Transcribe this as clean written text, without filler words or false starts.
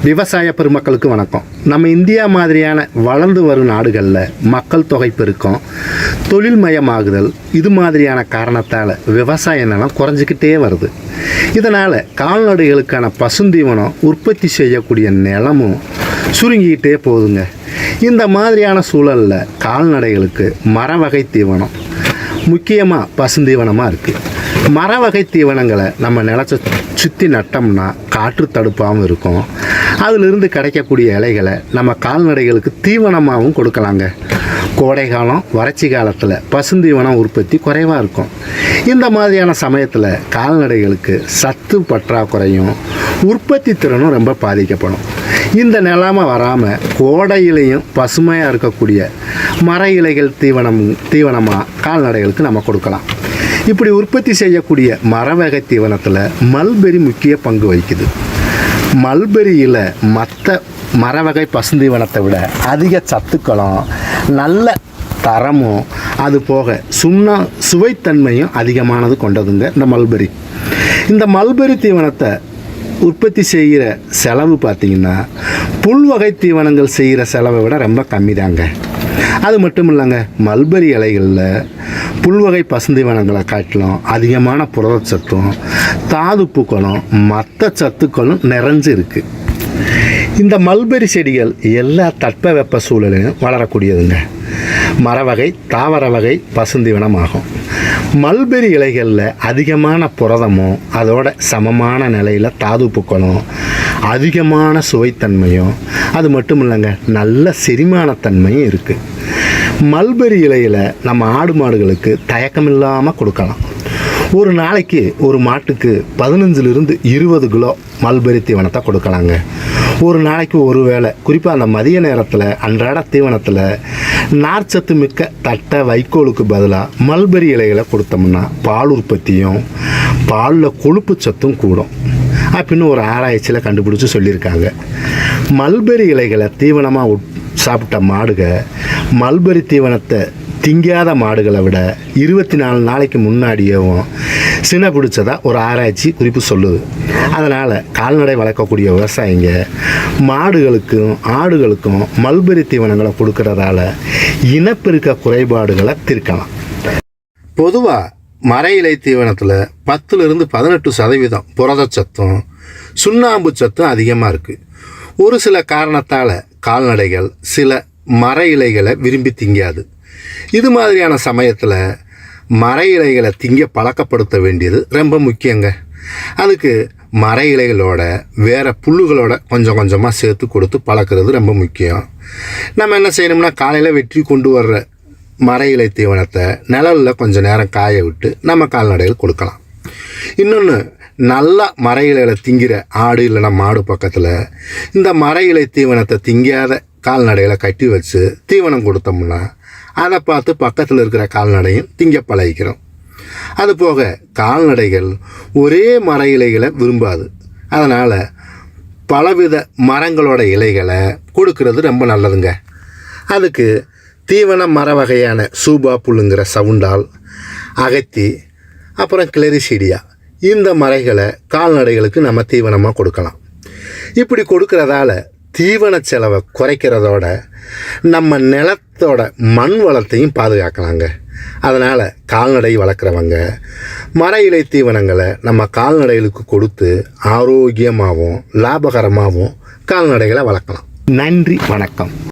விவசாய பெருமக்களுக்கு வணக்கம். நம்ம இந்தியா மாதிரியான வளர்ந்து வரும் நாடுகளில் மக்கள் தொகை பெருக்கம், தொழில்மயமாகுதல் இது மாதிரியான காரணத்தால் விவசாய நிலம் குறைஞ்சிக்கிட்டே வருது. இதனால் கால்நடைகளுக்கான பசுந்தீவனம் உற்பத்தி செய்யக்கூடிய நிலமும் சுருங்கிக்கிட்டே போகுதுங்க. இந்த மாதிரியான சூழலில் கால்நடைகளுக்கு மர வகை தீவனம் முக்கியமாக பசுந்தீவனமாக இருக்குது. மர வகை தீவனங்களை நம்ம நிலத்தை சுற்றி நட்டோம்னா காற்று தடுப்பாகவும் இருக்கும். அதிலிருந்து கிடைக்கக்கூடிய இலைகளை நம்ம கால்நடைகளுக்கு தீவனமாகவும் கொடுக்கலாங்க. கோடை காலம், வறட்சி காலத்தில் பசுந்தீவனம் உற்பத்தி குறைவாக இருக்கும். இந்த மாதிரியான சமயத்தில் கால்நடைகளுக்கு சத்து பற்றாக்குறையும் உற்பத்தி திறனும் ரொம்ப பாதிக்கப்படும். இந்த நிலைமை வராமல் கோடையிலையும் பசுமையாக இருக்கக்கூடிய மர இலைகள் தீவனமாக கால்நடைகளுக்கு நம்ம கொடுக்கலாம். இப்படி உற்பத்தி செய்யக்கூடிய மர வகை தீவனத்தில் மல்பெரி முக்கிய பங்கு வகிக்குது. மல்பெரியில் மற்ற மர வகை பசுந்தீவனத்தை விட அதிக சத்துக்களும் நல்ல தரமும் அது போக சுவைத்தன்மையும் அதிகமானது கொண்டதுங்க இந்த மல்பெரி. இந்த மல்பெரி தீவனத்தை உற்பத்தி செய்கிற செலவு பார்த்திங்கன்னா புல் வகை தீவனங்கள் செய்கிற செலவை விட ரொம்ப கம்மி தாங்க. அது மட்டும் இல்லைங்க, மல்பெரி இலைகளில் புல்வகை பசுந்தீவனங்களை காட்டிலும் அதிகமான புரதச்சத்தும் தாதுப்புக்களும் மற்ற சத்துக்களும் நிறைஞ்சு இருக்குது. இந்த மல்பெரி செடிகள் எல்லா தட்பவெப்ப சூழலையும் வளரக்கூடியதுங்க. மரவகை தாவர வகை பசுந்தீவனம் ஆகும். மல்பெரி இலைகளில் அதிகமான புரதமும் அதோட சமமான நிலையில் தாதுப்புக்களும் அதிகமான சுவைத்தன்மையும் அது மட்டும் இல்லைங்க நல்ல செரிமானத்தன்மையும் இருக்குது. மல்பெரி இலையில் நம்ம ஆடு மாடுகளுக்கு தயக்கமில்லாமல் கொடுக்கலாம். ஒரு நாளைக்கு ஒரு மாட்டுக்கு 15 to 20 கிலோ மல்பெரி தீவனத்தை கொடுக்கலாங்க. ஒரு நாளைக்கு ஒரு வேளை, குறிப்பாக அந்த மதிய நேரத்தில் அன்றாட தீவனத்தில் நார்ச்சத்து மிக்க தட்டை வைக்கோலுக்கு பதிலாக மல்பெரி இலைகளை கொடுத்தோம்னா பால் உற்பத்தியும் பாலில் கொழுப்பு சத்தும் கூடும் அப்படின்னு ஒரு ஆராய்ச்சியில் கண்டுபிடிச்சி சொல்லியிருக்காங்க. மல்பெரி இலைகளை தீவனமாக சாப்பிட்ட மாடுக மல்பெரி தீவனத்தை திங்காத மாடுகளை விட 24 நாளைக்கு முன்னாடியேவும் சினை பிடிச்சதா ஒரு ஆராய்ச்சி குறிப்பு சொல்லுது. அதனால் கால்நடை வளர்க்கக்கூடிய விவசாயிங்க மாடுகளுக்கும் ஆடுகளுக்கும் மல்பெரி தீவனங்களை கொடுக்கறதால இனப்பெருக்க குறைபாடுகளை தீர்க்கலாம். பொதுவாக மர இலை தீவனத்தில் 10 to 18% புரதச்சத்தும் சுண்ணாம்பு சத்தும் அதிகமாக இருக்குது. ஒரு சில காரணத்தால் கால்நடைகள் சில மர இலைகளை விரும்பி திங்காது. இது மாதிரியான சமயத்தில் மர இலைகளை திங்க பழக்கப்படுத்த வேண்டியது ரொம்ப முக்கியங்க. அதுக்கு மர இலைகளோட வேறு புல்லுகளோட கொஞ்சம் கொஞ்சமாக சேர்த்து கொடுத்து பழக்கிறது ரொம்ப முக்கியம். நம்ம என்ன செய்யணும்னா காலையில் வெட்டி கொண்டு வர்ற மர இலை தீவனத்தை நிழலில் கொஞ்சம் நேரம் காய விட்டு நம்ம கால்நடைகள் கொடுக்கலாம். இன்னொன்று, நல்லா மர இலைகளை திங்கிற ஆடு இல்லைன்னா மாடு பக்கத்தில் இந்த மர இலை தீவனத்தை திங்காத கால்நடைகளை கட்டி வச்சு தீவனம் கொடுத்தோம்னா அதை பார்த்து பக்கத்தில் இருக்கிற கால்நடையும் திங்க பழகிக்கிறோம். அதுபோக கால்நடைகள் ஒரே மர இலைகளை விரும்பாது. அதனால் பலவித மரங்களோட இலைகளை கொடுக்கறது ரொம்ப நல்லதுங்க. அதுக்கு தீவன மர வகையான சூபா புல்லுங்கிற சவுண்டால், அகத்தி, அப்புறம் கிளரிசீடியா இந்த மரைகளை கால்நடைகளுக்கு நம்ம தீவனமாக கொடுக்கலாம். இப்படி கொடுக்கறதால தீவன செலவை குறைக்கிறதோட நம்ம நிலத்தோட மண் வளத்தையும் பாதுகாக்கலாங்க. அதனால் கால்நடை வளர்க்குறவங்க மர இலை தீவனங்களை நம்ம கால்நடைகளுக்கு கொடுத்து ஆரோக்கியமாகவும் லாபகரமாகவும் கால்நடைகளை வளர்க்கலாம். நன்றி, வணக்கம்.